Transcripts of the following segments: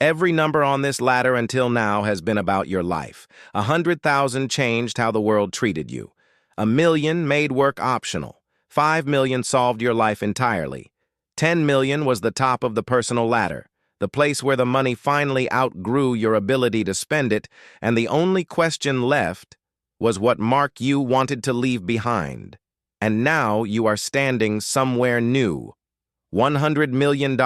Every number on this ladder until now has been about your life. 100,000 changed how the world treated you. 1 million made work optional. 5 million solved your life entirely. 10 million was the top of the personal ladder, the place where the money finally outgrew your ability to spend it, and the only question left was what mark you wanted to leave behind. And now you are standing somewhere new. $100 million.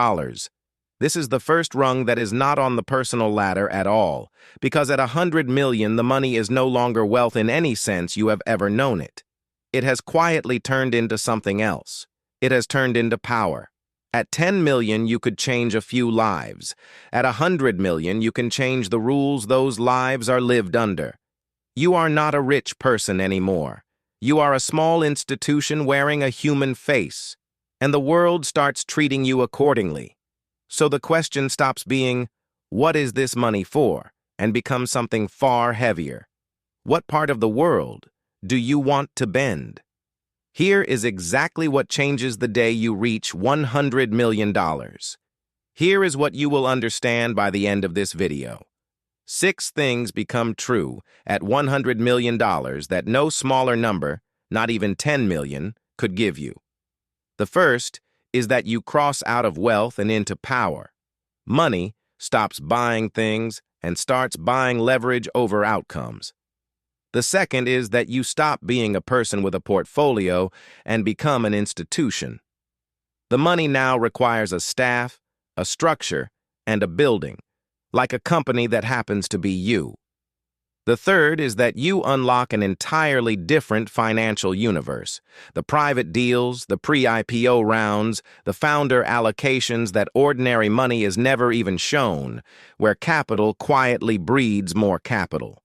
This is the first rung that is not on the personal ladder at all, because at 100 million the money is no longer wealth in any sense you have ever known it. It has quietly turned into something else. It has turned into power. At 10 million you could change a few lives. At 100 million you can change the rules those lives are lived under. You are not a rich person anymore. You are a small institution wearing a human face, and the world starts treating you accordingly. So the question stops being, what is this money for, and becomes something far heavier. What part of the world do you want to bend? Here is exactly what changes the day you reach $100 million. Here is what you will understand by the end of this video. 6 things become true at $100 million that no smaller number, not even 10 million, could give you. The first is that you cross out of wealth and into power. Money stops buying things and starts buying leverage over outcomes. The second is that you stop being a person with a portfolio and become an institution. The money now requires a staff, a structure, and a building, like a company that happens to be you. The third is that you unlock an entirely different financial universe. The private deals, the pre-IPO rounds, the founder allocations that ordinary money is never even shown, where capital quietly breeds more capital.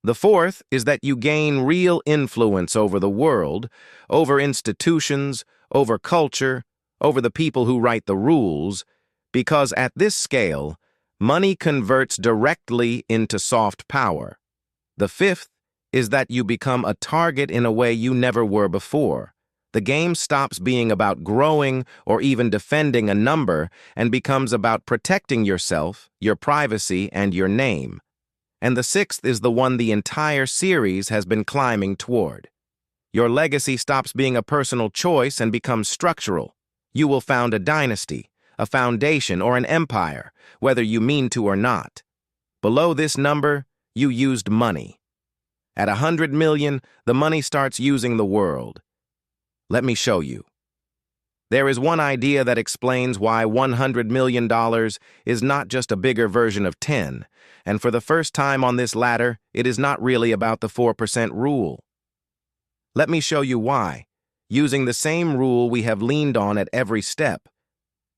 The fourth is that you gain real influence over the world, over institutions, over culture, over the people who write the rules, because at this scale, money converts directly into soft power. The fifth is that you become a target in a way you never were before. The game stops being about growing or even defending a number and becomes about protecting yourself, your privacy, and your name. And the sixth is the one the entire series has been climbing toward. Your legacy stops being a personal choice and becomes structural. You will found a dynasty, a foundation, or an empire, whether you mean to or not. Below this number, you used money. At 100 million, the money starts using the world. Let me show you. There is one idea that explains why $100 million is not just a bigger version of 10, and for the first time on this ladder, it is not really about the 4% rule. Let me show you why, using the same rule we have leaned on at every step,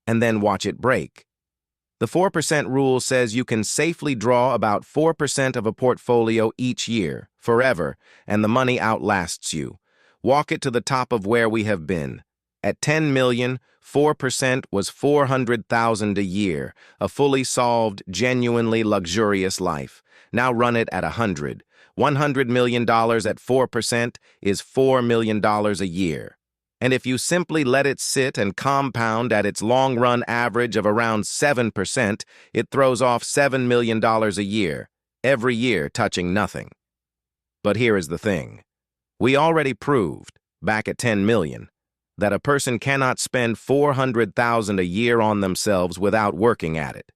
and then watch it break. The 4% rule says you can safely draw about 4% of a portfolio each year, forever, and the money outlasts you. Walk it to the top of where we have been. At 10 million, 4% was 400,000 a year, a fully solved, genuinely luxurious life. Now run it at 100. $100 million at 4% is $4 million a year. And if you simply let it sit and compound at its long-run average of around 7%, it throws off $7 million a year, every year touching nothing. But here is the thing. We already proved, back at 10 million, that a person cannot spend 400,000 a year on themselves without working at it.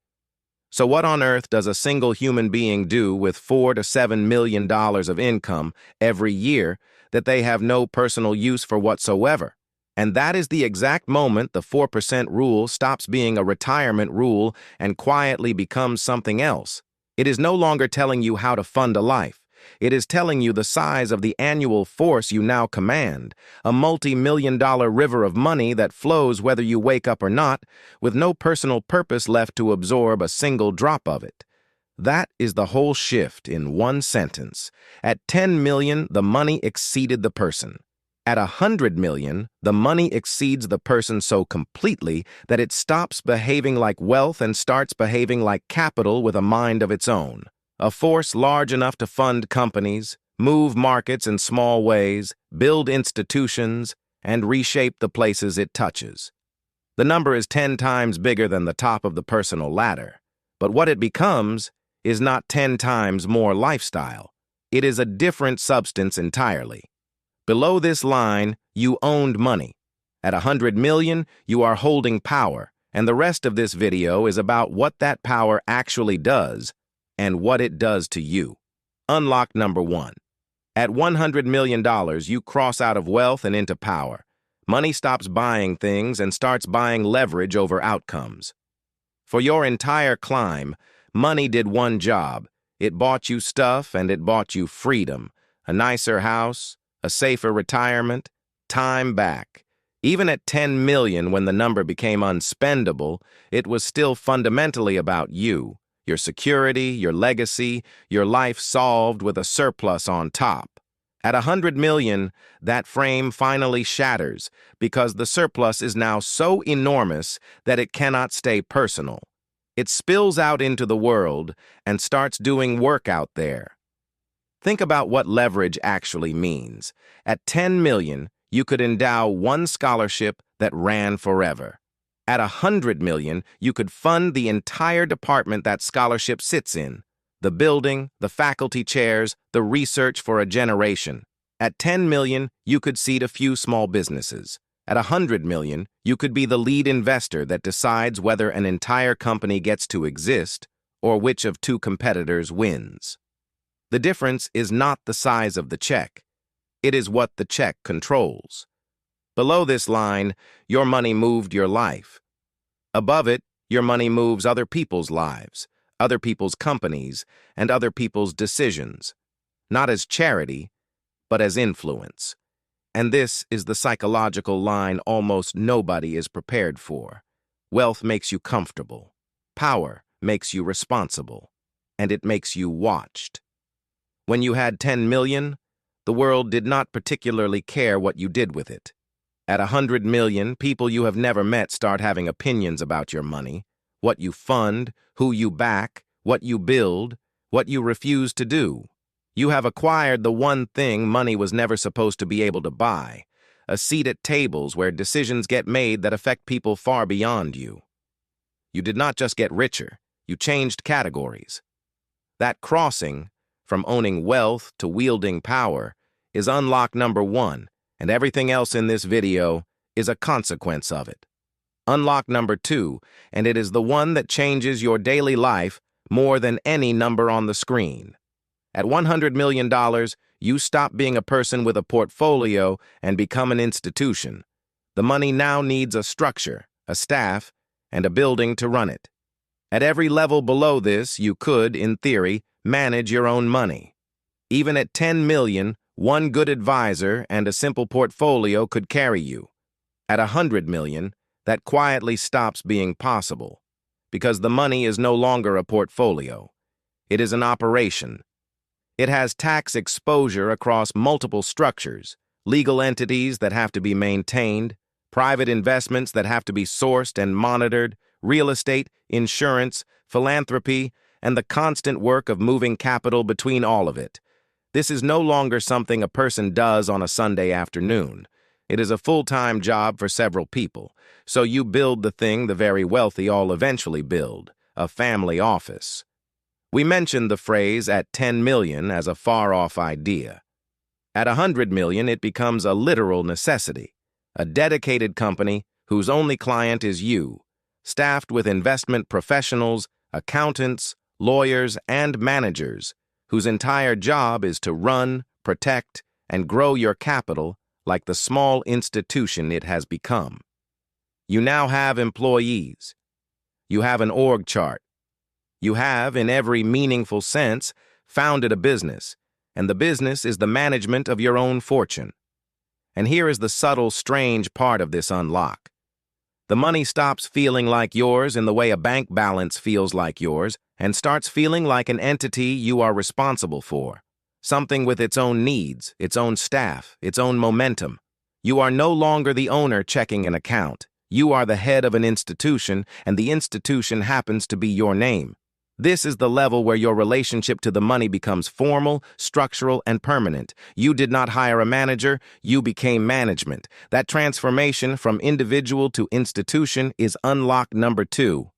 So what on earth does a single human being do with $4 to $7 million of income every year that they have no personal use for whatsoever? And that is the exact moment the 4% rule stops being a retirement rule and quietly becomes something else. It is no longer telling you how to fund a life. It is telling you the size of the annual force you now command, a multi-million-dollar river of money that flows whether you wake up or not, with no personal purpose left to absorb a single drop of it. That is the whole shift in one sentence. At 10 million, the money exceeded the person. At 100 million, the money exceeds the person so completely that it stops behaving like wealth and starts behaving like capital with a mind of its own. A force large enough to fund companies, move markets in small ways, build institutions, and reshape the places it touches. The number is 10 times bigger than the top of the personal ladder, But what it becomes is not 10 times more lifestyle. It is a different substance entirely. Below this line, you owned money. At 100 million, you are holding power, and the rest of this video is about what that power actually does and what it does to you. Unlock number 1. At $100 million, you cross out of wealth and into power. Money stops buying things and starts buying leverage over outcomes. For your entire climb, money did one job. It bought you stuff and it bought you freedom, a nicer house, a safer retirement, time back. Even at 10 million, when the number became unspendable, it was still fundamentally about you, your security, your legacy, your life solved with a surplus on top. At 100 million, that frame finally shatters because the surplus is now so enormous that it cannot stay personal. It spills out into the world and starts doing work out there. Think about what leverage actually means. At 10 million, you could endow one scholarship that ran forever. At 100 million, you could fund the entire department that scholarship sits in. The building, the faculty chairs, the research for a generation. At 10 million, you could seed a few small businesses. At 100 million, you could be the lead investor that decides whether an entire company gets to exist or which of two competitors wins. The difference is not the size of the check. It is what the check controls. Below this line, your money moved your life. Above it, your money moves other people's lives, other people's companies, and other people's decisions, not as charity, but as influence. And this is the psychological line almost nobody is prepared for. Wealth makes you comfortable. Power makes you responsible. And it makes you watched. When you had 10 million, the world did not particularly care what you did with it. At 100 million, people you have never met start having opinions about your money, what you fund, who you back, what you build, what you refuse to do. You have acquired the one thing money was never supposed to be able to buy, a seat at tables where decisions get made that affect people far beyond you. You did not just get richer, you changed categories. That crossing, from owning wealth to wielding power, is unlock number 1, and everything else in this video is a consequence of it. Unlock number 2, and it is the one that changes your daily life more than any number on the screen. At $100 million, you stop being a person with a portfolio and become an institution. The money now needs a structure, a staff, and a building to run it. At every level below this, you could, in theory, manage your own money. Even at 10 million, one good advisor and a simple portfolio could carry you. At 100 million, that quietly stops being possible, because the money is no longer a portfolio. It is an operation. It has tax exposure across multiple structures, legal entities that have to be maintained, private investments that have to be sourced and monitored, real estate, insurance, philanthropy, and the constant work of moving capital between all of it. This is no longer something a person does on a Sunday afternoon. It is a full-time job for several people, so you build the thing the very wealthy all eventually build, a family office. We mentioned the phrase at 10 million as a far-off idea. At 100 million, it becomes a literal necessity, a dedicated company whose only client is you, staffed with investment professionals, accountants, lawyers, and managers, whose entire job is to run, protect, and grow your capital like the small institution it has become. You now have employees. You have an org chart. You have, in every meaningful sense, founded a business, and the business is the management of your own fortune. And here is the subtle, strange part of this unlock. The money stops feeling like yours in the way a bank balance feels like yours, and starts feeling like an entity you are responsible for, something with its own needs, its own staff, its own momentum. You are no longer the owner checking an account. You are the head of an institution, and the institution happens to be your name. This is the level where your relationship to the money becomes formal, structural, and permanent. You did not hire a manager, you became management. That transformation from individual to institution is unlock number 2.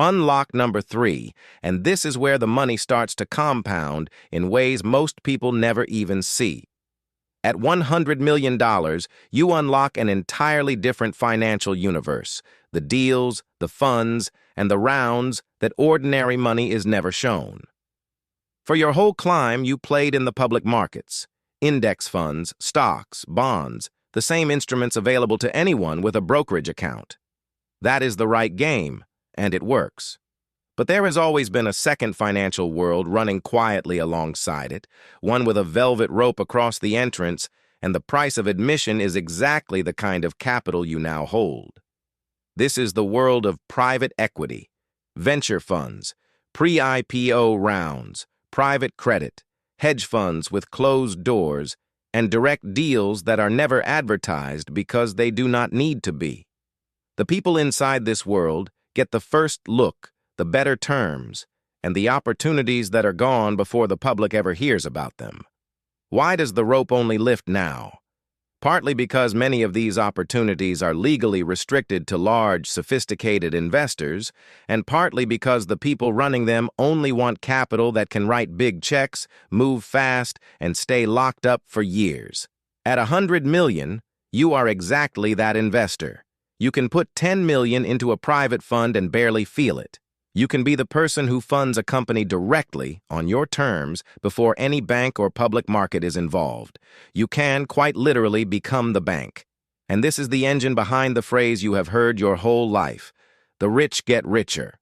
Unlock number 3, and this is where the money starts to compound in ways most people never even see. At $100 million, you unlock an entirely different financial universe, the deals, the funds, and the rounds that ordinary money is never shown. For your whole climb, you played in the public markets, index funds, stocks, bonds, the same instruments available to anyone with a brokerage account. That is the right game, and it works. But there has always been a second financial world running quietly alongside it, one with a velvet rope across the entrance, and the price of admission is exactly the kind of capital you now hold. This is the world of private equity, venture funds, pre-IPO rounds, private credit, hedge funds with closed doors, and direct deals that are never advertised because they do not need to be. The people inside this world get the first look, the better terms, and the opportunities that are gone before the public ever hears about them. Why does the rope only lift now? Partly because many of these opportunities are legally restricted to large, sophisticated investors, and partly because the people running them only want capital that can write big checks, move fast, and stay locked up for years. At $100 million, you are exactly that investor. You can put $10 million into a private fund and barely feel it. You can be the person who funds a company directly, on your terms, before any bank or public market is involved. You can, quite literally, become the bank. And this is the engine behind the phrase you have heard your whole life: the rich get richer.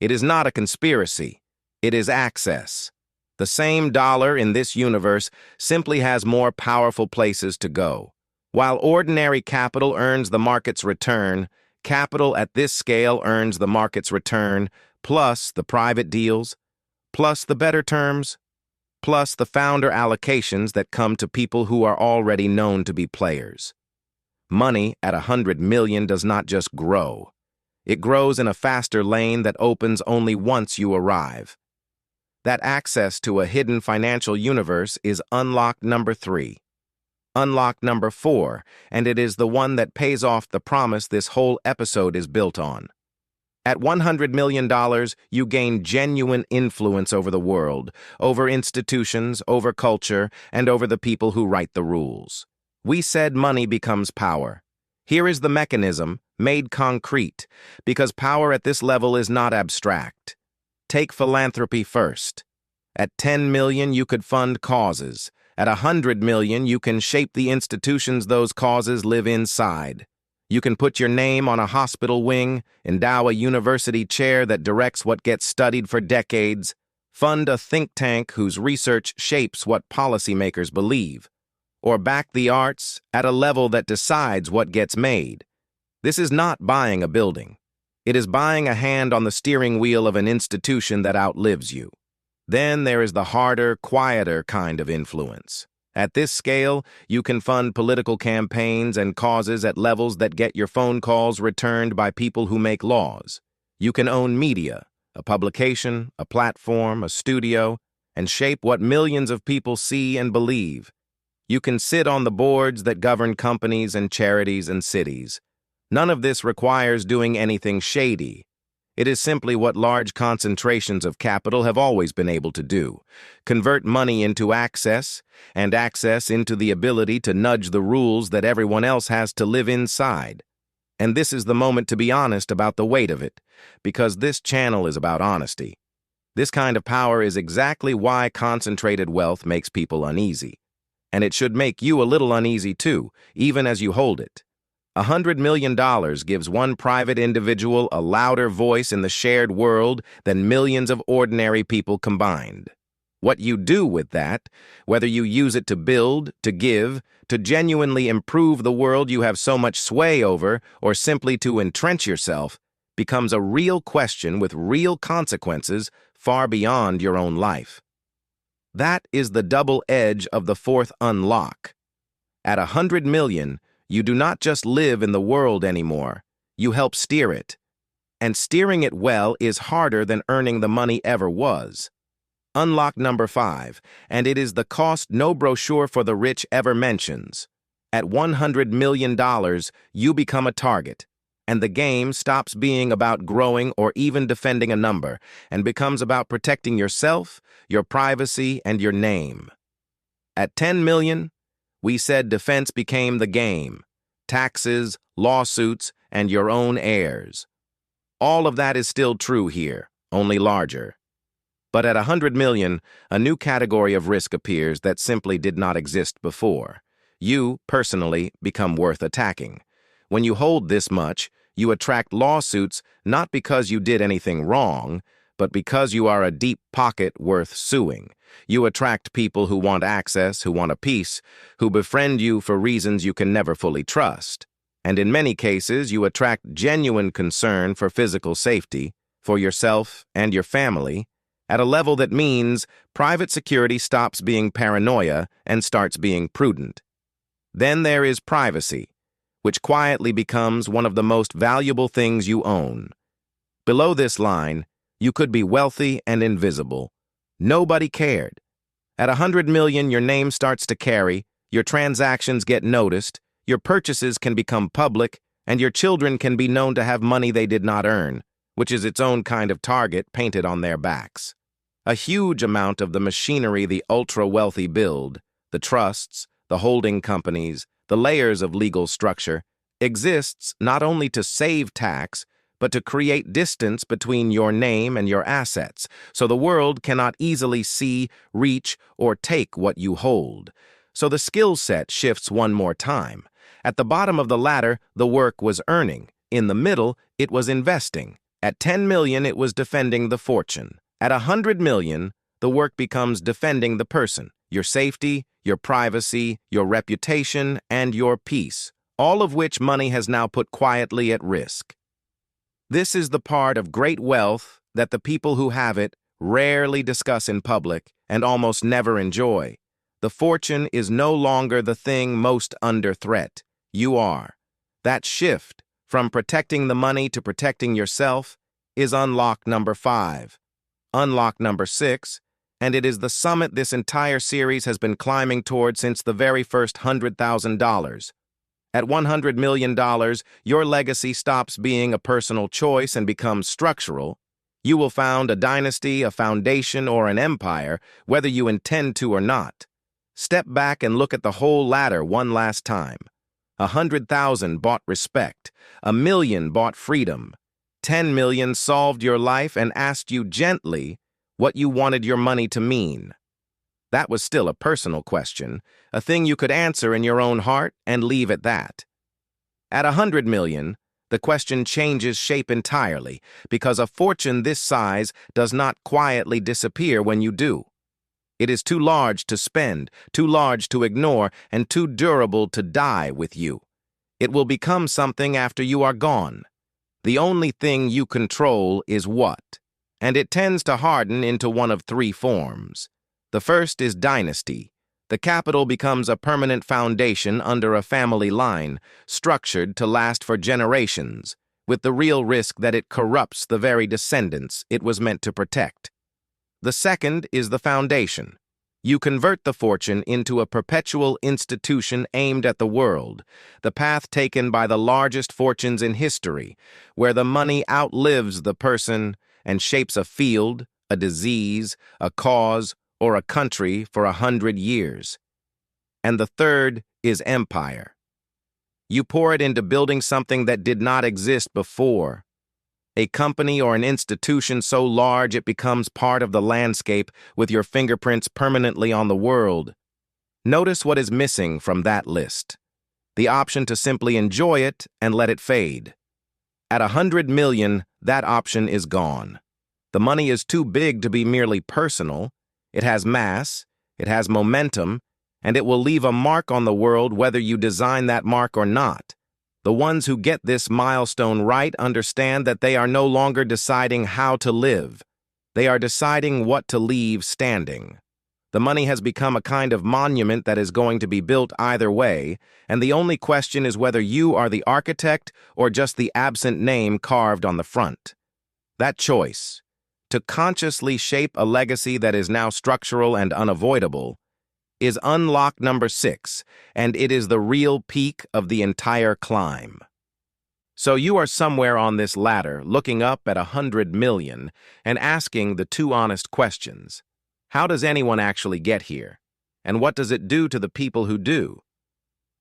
It is not a conspiracy. It is access. The same dollar in this universe simply has more powerful places to go. While ordinary capital earns the market's return, capital at this scale earns the market's return, plus the private deals, plus the better terms, plus the founder allocations that come to people who are already known to be players. Money at $100 million does not just grow. It grows in a faster lane that opens only once you arrive. That access to a hidden financial universe is unlock number 3. Unlock number 4, and it is the one that pays off the promise this whole episode is built on. At $100 million, you gain genuine influence over the world, over institutions, over culture, and over the people who write the rules. We said money becomes power. Here is the mechanism, made concrete, because power at this level is not abstract. Take philanthropy first. At $10 million, you could fund causes. At $100 million, you can shape the institutions those causes live inside. You can put your name on a hospital wing, endow a university chair that directs what gets studied for decades, fund a think tank whose research shapes what policymakers believe, or back the arts at a level that decides what gets made. This is not buying a building. It is buying a hand on the steering wheel of an institution that outlives you. Then there is the harder, quieter kind of influence. At this scale, you can fund political campaigns and causes at levels that get your phone calls returned by people who make laws. You can own media, a publication, a platform, a studio, and shape what millions of people see and believe. You can sit on the boards that govern companies and charities and cities. None of this requires doing anything shady. It is simply what large concentrations of capital have always been able to do: convert money into access, and access into the ability to nudge the rules that everyone else has to live inside. And this is the moment to be honest about the weight of it, because this channel is about honesty. This kind of power is exactly why concentrated wealth makes people uneasy. And it should make you a little uneasy too, even as you hold it. $100 million gives one private individual a louder voice in the shared world than millions of ordinary people combined. What you do with that, whether you use it to build, to give, to genuinely improve the world you have so much sway over, or simply to entrench yourself, becomes a real question with real consequences far beyond your own life. That is the double edge of the fourth unlock. At $100 million, you do not just live in the world anymore, you help steer it. And steering it well is harder than earning the money ever was. Unlock number 5, and it is the cost no brochure for the rich ever mentions. At $100 million, you become a target. and the game stops being about growing or even defending a number and becomes about protecting yourself, your privacy, and your name. At 10 million, we said defense became the game. Taxes, lawsuits, and your own heirs. All of that is still true here, only larger. But at 100 million, a new category of risk appears that simply did not exist before. You, personally, become worth attacking. When you hold this much, you attract lawsuits not because you did anything wrong, but because you are a deep pocket worth suing. You attract people who want access, who want a piece, who befriend you for reasons you can never fully trust. And in many cases, you attract genuine concern for physical safety, for yourself and your family, at a level that means private security stops being paranoia and starts being prudent. Then there is privacy, which quietly becomes one of the most valuable things you own. Below this line, you could be wealthy and invisible. Nobody cared. At 100 million, your name starts to carry, your transactions get noticed, your purchases can become public, and your children can be known to have money they did not earn, which is its own kind of target painted on their backs. A huge amount of the machinery the ultra-wealthy build, the trusts, the holding companies, the layers of legal structure, exists not only to save tax, but to create distance between your name and your assets, so the world cannot easily see, reach, or take what you hold. So the skill set shifts one more time. At the bottom of the ladder, the work was earning. In the middle, it was investing. At 10 million, it was defending the fortune. At 100 million, the work becomes defending the person, your safety, your privacy, your reputation, and your peace, all of which money has now put quietly at risk. This is the part of great wealth that the people who have it rarely discuss in public and almost never enjoy. The fortune is no longer the thing most under threat. You are. That shift from protecting the money to protecting yourself is unlock number 5. Unlock number 6, and it is the summit this entire series has been climbing toward since the very first $100,000. At $100 million, your legacy stops being a personal choice and becomes structural. You will found a dynasty, a foundation, or an empire, whether you intend to or not. Step back and look at the whole ladder one last time. 100,000 bought respect. 1 million bought freedom. 10 million solved your life and asked you gently what you wanted your money to mean. That was still a personal question, a thing you could answer in your own heart and leave at that. At 100 million, the question changes shape entirely, because a fortune this size does not quietly disappear when you do. It is too large to spend, too large to ignore, and too durable to die with you. It will become something after you are gone. The only thing you control is what, and it tends to harden into one of 3 forms. The first is dynasty. The capital becomes a permanent foundation under a family line, structured to last for generations, with the real risk that it corrupts the very descendants it was meant to protect. The second is the foundation. You convert the fortune into a perpetual institution aimed at the world, the path taken by the largest fortunes in history, where the money outlives the person and shapes a field, a disease, a cause, or a country for 100 years. And the third is empire. You pour it into building something that did not exist before. A company or an institution so large it becomes part of the landscape with your fingerprints permanently on the world. Notice what is missing from that list. The option to simply enjoy it and let it fade. At 100 million, that option is gone. The money is too big to be merely personal. It has mass, it has momentum, and it will leave a mark on the world whether you design that mark or not. The ones who get this milestone right understand that they are no longer deciding how to live. They are deciding what to leave standing. The money has become a kind of monument that is going to be built either way, and the only question is whether you are the architect or just the absent name carved on the front. That choice, to consciously shape a legacy that is now structural and unavoidable, is unlock number 6, and it is the real peak of the entire climb. So you are somewhere on this ladder, looking up at 100 million and asking the two honest questions. How does anyone actually get here? And what does it do to the people who do?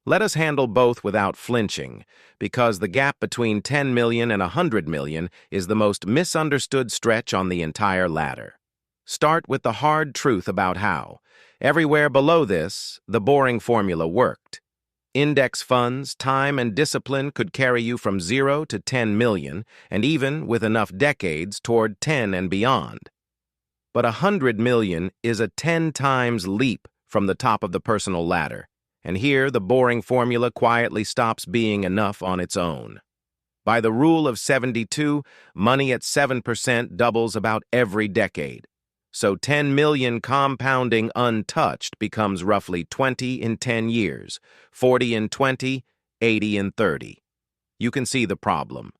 Let us handle both without flinching, because the gap between 10 million and 100 million is the most misunderstood stretch on the entire ladder. Start with the hard truth about how. Everywhere below this, the boring formula worked. Index funds, time, and discipline could carry you from 0 to 10 million, and even, with enough decades, toward 10 and beyond. But 100 million is a 10 times leap from the top of the personal ladder. And here, the boring formula quietly stops being enough on its own. By the rule of 72, money at 7% doubles about every decade. So 10 million compounding untouched becomes roughly 20 in 10 years, 40 in 20, 80 in 30. You can see the problem.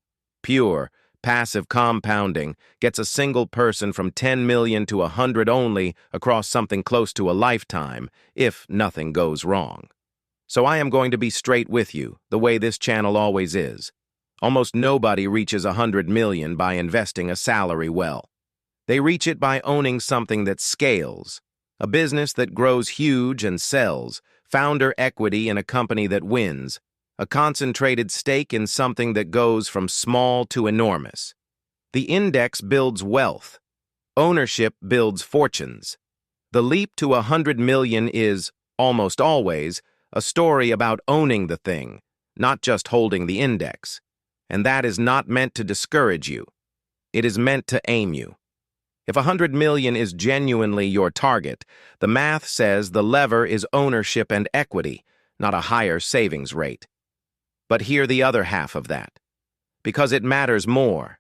Pure, passive compounding gets a single person from 10 million to 100 only across something close to a lifetime, if nothing goes wrong. So I am going to be straight with you, the way this channel always is. Almost nobody reaches 100 million by investing a salary well. They reach it by owning something that scales, a business that grows huge and sells, founder equity in a company that wins, a concentrated stake in something that goes from small to enormous. The index builds wealth. Ownership builds fortunes. The leap to 100 million is, almost always, a story about owning the thing, not just holding the index. And that is not meant to discourage you. It is meant to aim you. If 100 million is genuinely your target, the math says the lever is ownership and equity, not a higher savings rate. But hear the other half of that. Because it matters more.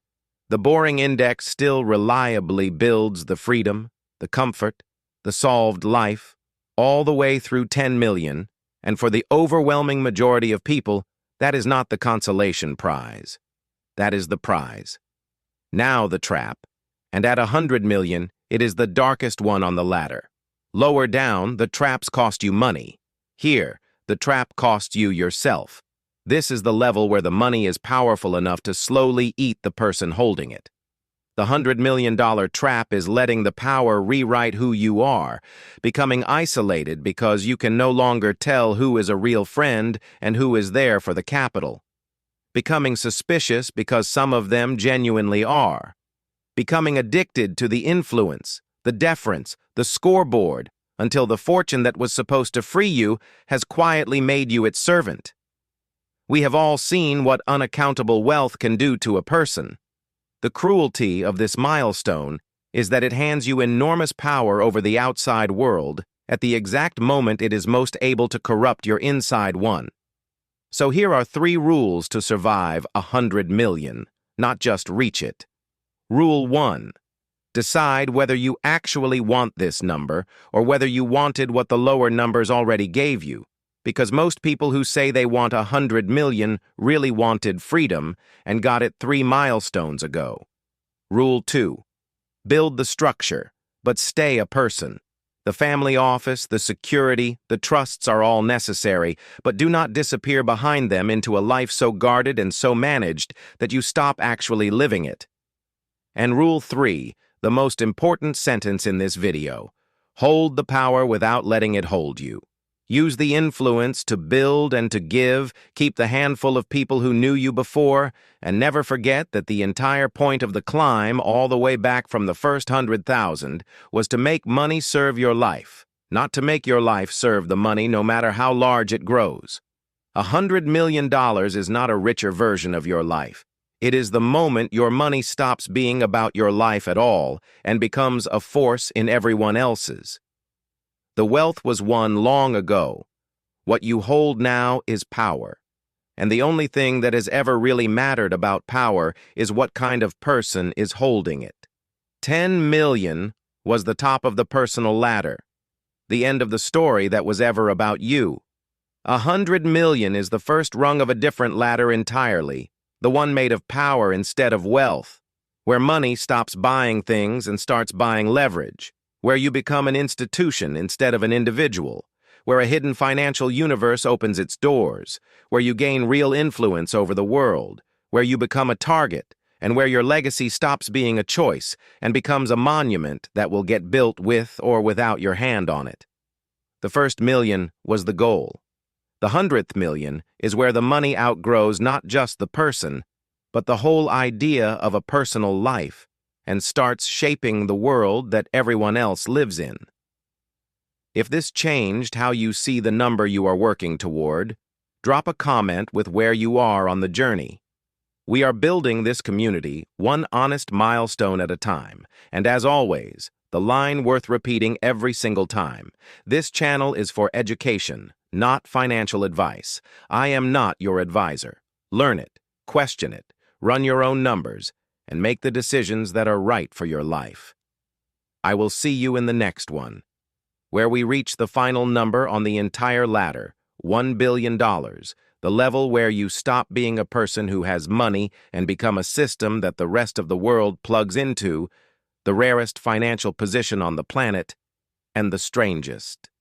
The boring index still reliably builds the freedom, the comfort, the solved life, all the way through 10 million, and for the overwhelming majority of people, that is not the consolation prize. That is the prize. Now the trap, and at 100 million, it is the darkest one on the ladder. Lower down, the traps cost you money. Here, the trap costs you yourself. This is the level where the money is powerful enough to slowly eat the person holding it. The $100 million trap is letting the power rewrite who you are, becoming isolated because you can no longer tell who is a real friend and who is there for the capital. Becoming suspicious because some of them genuinely are. Becoming addicted to the influence, the deference, the scoreboard, until the fortune that was supposed to free you has quietly made you its servant. We have all seen what unaccountable wealth can do to a person. The cruelty of this milestone is that it hands you enormous power over the outside world at the exact moment it is most able to corrupt your inside one. So here are 3 rules to survive 100 million, not just reach it. Rule 1. Decide whether you actually want this number or whether you wanted what the lower numbers already gave you, because most people who say they want 100 million really wanted freedom and got it 3 milestones ago. Rule 2. Build the structure, but stay a person. The family office, the security, the trusts are all necessary, but do not disappear behind them into a life so guarded and so managed that you stop actually living it. And Rule 3, the most important sentence in this video. Hold the power without letting it hold you. Use the influence to build and to give, keep the handful of people who knew you before, and never forget that the entire point of the climb, all the way back from the first 100,000, was to make money serve your life, not to make your life serve the money no matter how large it grows. $100 million is not a richer version of your life. It is the moment your money stops being about your life at all and becomes a force in everyone else's. The wealth was won long ago. What you hold now is power. And the only thing that has ever really mattered about power is what kind of person is holding it. 10 million was the top of the personal ladder, the end of the story that was ever about you. 100 million is the first rung of a different ladder entirely, the one made of power instead of wealth, where money stops buying things and starts buying leverage, where you become an institution instead of an individual, where a hidden financial universe opens its doors, where you gain real influence over the world, where you become a target, and where your legacy stops being a choice and becomes a monument that will get built with or without your hand on it. The first million was the goal. The 100th million is where the money outgrows not just the person, but the whole idea of a personal life and starts shaping the world that everyone else lives in. If this changed how you see the number you are working toward, drop a comment with where you are on the journey. We are building this community one honest milestone at a time, and as always, the line worth repeating every single time. This channel is for education, not financial advice. I am not your advisor. Learn it, question it, run your own numbers, and make the decisions that are right for your life. I will see you in the next one, where we reach the final number on the entire ladder, $1 billion, the level where you stop being a person who has money and become a system that the rest of the world plugs into, the rarest financial position on the planet, and the strangest.